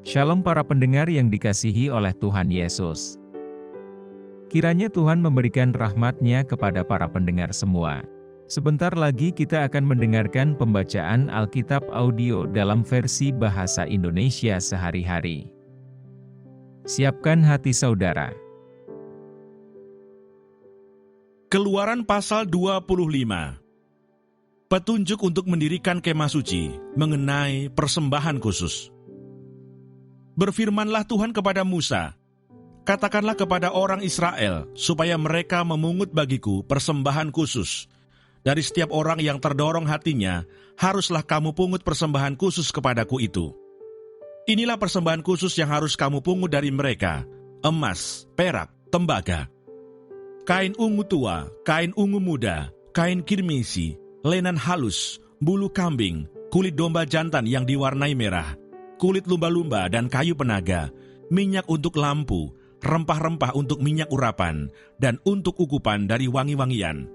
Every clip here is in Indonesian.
Shalom para pendengar yang dikasihi oleh Tuhan Yesus. Kiranya Tuhan memberikan rahmat-Nya kepada para pendengar semua. Sebentar lagi kita akan mendengarkan pembacaan Alkitab audio dalam versi bahasa Indonesia sehari-hari. Siapkan hati saudara. Keluaran pasal 25. Petunjuk untuk mendirikan kemah suci mengenai persembahan khusus. Berfirmanlah Tuhan kepada Musa, katakanlah kepada orang Israel, supaya mereka memungut bagiku persembahan khusus. Dari setiap orang yang terdorong hatinya, haruslah kamu pungut persembahan khusus kepadaku itu. Inilah persembahan khusus yang harus kamu pungut dari mereka, emas, perak, tembaga, kain ungu tua, kain ungu muda, kain kirmisi, lenan halus, bulu kambing, kulit domba jantan yang diwarnai merah, kulit lumba-lumba dan kayu penaga, minyak untuk lampu, rempah-rempah untuk minyak urapan, dan untuk ukupan dari wangi-wangian,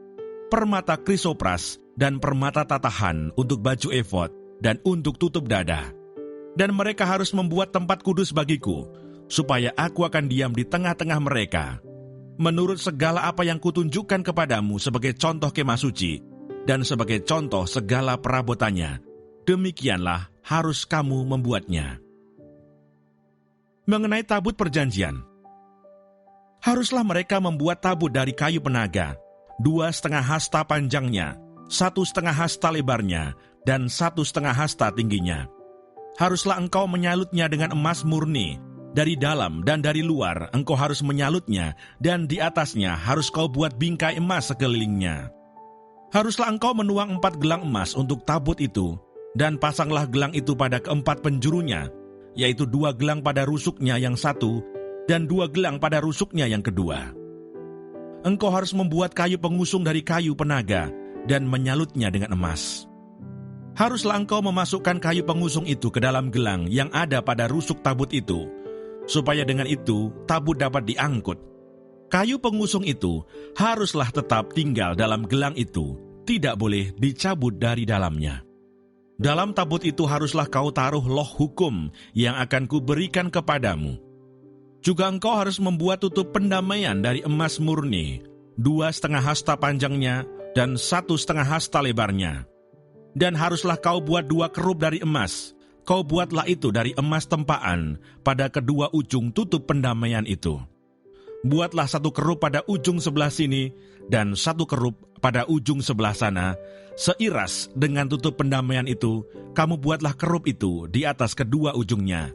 permata krisopras dan permata tatahan untuk baju efod dan untuk tutup dada. Dan mereka harus membuat tempat kudus bagiku, supaya aku akan diam di tengah-tengah mereka. Menurut segala apa yang kutunjukkan kepadamu sebagai contoh kemah suci, dan sebagai contoh segala perabotannya, demikianlah harus kamu membuatnya. Mengenai tabut perjanjian, haruslah mereka membuat tabut dari kayu penaga, 2,5 hasta panjangnya, 1,5 hasta lebarnya, dan 1,5 hasta tingginya. Haruslah engkau menyalutnya dengan emas murni, dari dalam dan dari luar engkau harus menyalutnya, dan di atasnya harus kau buat bingkai emas sekelilingnya. Haruslah engkau menuang 4 gelang emas untuk tabut itu, dan pasanglah gelang itu pada keempat penjurunya, yaitu 2 gelang pada rusuknya yang satu, dan 2 gelang pada rusuknya yang kedua. Engkau harus membuat kayu pengusung dari kayu penaga, dan menyalutnya dengan emas. Haruslah engkau memasukkan kayu pengusung itu ke dalam gelang yang ada pada rusuk tabut itu, supaya dengan itu tabut dapat diangkut. Kayu pengusung itu haruslah tetap tinggal dalam gelang itu, tidak boleh dicabut dari dalamnya. Dalam tabut itu haruslah kau taruh loh hukum yang akan kuberikan kepadamu. Juga engkau harus membuat tutup pendamaian dari emas murni, 2,5 hasta panjangnya dan 1,5 hasta lebarnya. Dan haruslah kau buat 2 kerub dari emas. Kau buatlah itu dari emas tempaan pada kedua ujung tutup pendamaian itu. Buatlah 1 kerub pada ujung sebelah sini dan 1 kerub pada ujung sebelah sana, seiras dengan tutup pendamaian itu. Kamu buatlah kerub itu di atas kedua ujungnya.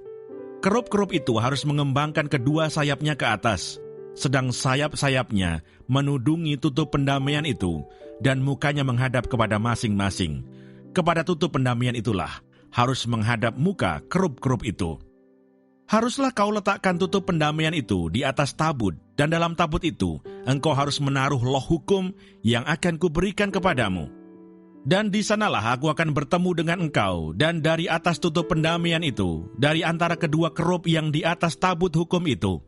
Kerub-kerub itu harus mengembangkan kedua sayapnya ke atas, sedang sayap-sayapnya menudungi tutup pendamaian itu, dan mukanya menghadap kepada masing-masing. Kepada tutup pendamaian itulah harus menghadap muka kerub-kerub itu. Haruslah kau letakkan tutup pendamaian itu di atas tabut, dan dalam tabut itu engkau harus menaruh loh hukum yang akan kuberikan kepadamu. Dan di sanalah aku akan bertemu dengan engkau, dan dari atas tutup pendamaian itu, dari antara kedua kerub yang di atas tabut hukum itu,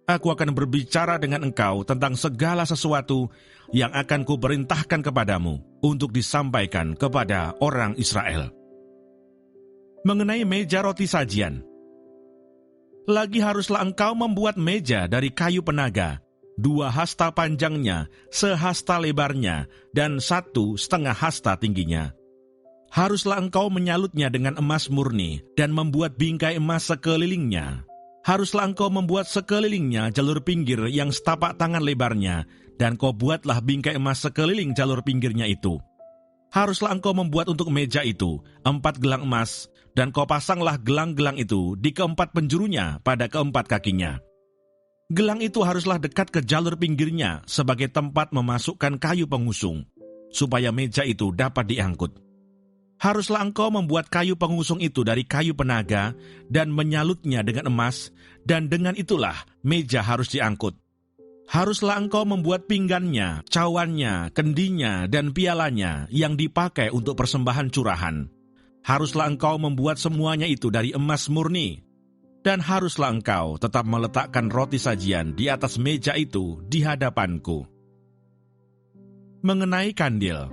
aku akan berbicara dengan engkau tentang segala sesuatu yang akan kuperintahkan kepadamu untuk disampaikan kepada orang Israel. Mengenai meja roti sajian, lagi haruslah engkau membuat meja dari kayu penaga, 2 hasta panjangnya, 1 hasta lebarnya, dan 1,5 hasta tingginya. Haruslah engkau menyalutnya dengan emas murni, dan membuat bingkai emas sekelilingnya. Haruslah engkau membuat sekelilingnya jalur pinggir yang setapak tangan lebarnya, dan kau buatlah bingkai emas sekeliling jalur pinggirnya itu. Haruslah engkau membuat untuk meja itu 4 gelang emas, dan kau pasanglah gelang-gelang itu di keempat penjurunya pada keempat kakinya. Gelang itu haruslah dekat ke jalur pinggirnya sebagai tempat memasukkan kayu pengusung, supaya meja itu dapat diangkut. Haruslah engkau membuat kayu pengusung itu dari kayu penaga dan menyalutnya dengan emas, dan dengan itulah meja harus diangkut. Haruslah engkau membuat pinggannya, cawannya, kendinya, dan pialanya yang dipakai untuk persembahan curahan. Haruslah engkau membuat semuanya itu dari emas murni. Dan haruslah engkau tetap meletakkan roti sajian di atas meja itu di hadapanku. Mengenai kandil,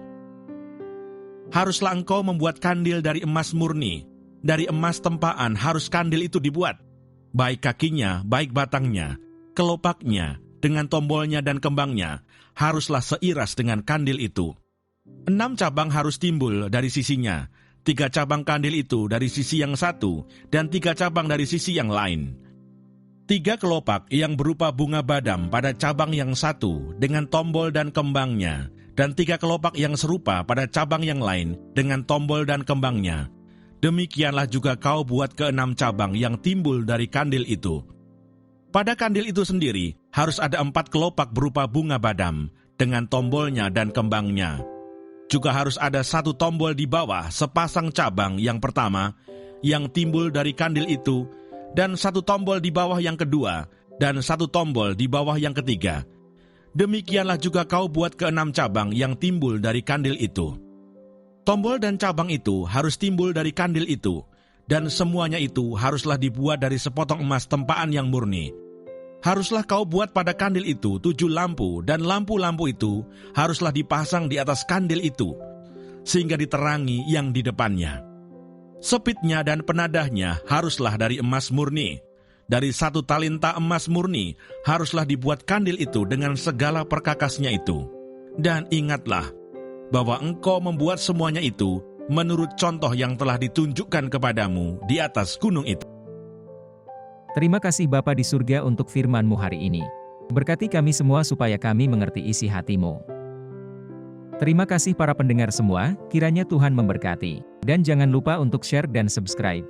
haruslah engkau membuat kandil dari emas murni. Dari emas tempaan harus kandil itu dibuat. baik kakinya, baik batangnya, kelopaknya, dengan tombolnya dan kembangnya, haruslah seiras dengan kandil itu. 6 cabang harus timbul dari sisinya, 3 cabang kandil itu dari sisi yang satu, dan 3 cabang dari sisi yang lain. 3 kelopak yang berupa bunga badam pada cabang yang satu dengan tombol dan kembangnya, dan 3 kelopak yang serupa pada cabang yang lain dengan tombol dan kembangnya. Demikianlah juga kau buat ke-6 cabang yang timbul dari kandil itu. Pada kandil itu sendiri harus ada 4 kelopak berupa bunga badam dengan tombolnya dan kembangnya. Juga harus ada 1 tombol di bawah sepasang cabang yang pertama yang timbul dari kandil itu, dan 1 tombol di bawah yang kedua, dan 1 tombol di bawah yang ketiga. Demikianlah juga kau buat ke-6 cabang yang timbul dari kandil itu. Tombol dan cabang itu harus timbul dari kandil itu, dan semuanya itu haruslah dibuat dari sepotong emas tempaan yang murni. Haruslah kau buat pada kandil itu 7 lampu, dan lampu-lampu itu haruslah dipasang di atas kandil itu, sehingga diterangi yang di depannya. Sepitnya dan penadahnya haruslah dari emas murni. Dari 1 talenta emas murni haruslah dibuat kandil itu dengan segala perkakasnya itu. Dan ingatlah bahwa engkau membuat semuanya itu menurut contoh yang telah ditunjukkan kepadamu di atas gunung itu. Terima kasih Bapa di surga untuk firman-Mu hari ini. Berkati kami semua supaya kami mengerti isi hati-Mu. Terima kasih para pendengar semua, kiranya Tuhan memberkati. Dan jangan lupa untuk share dan subscribe.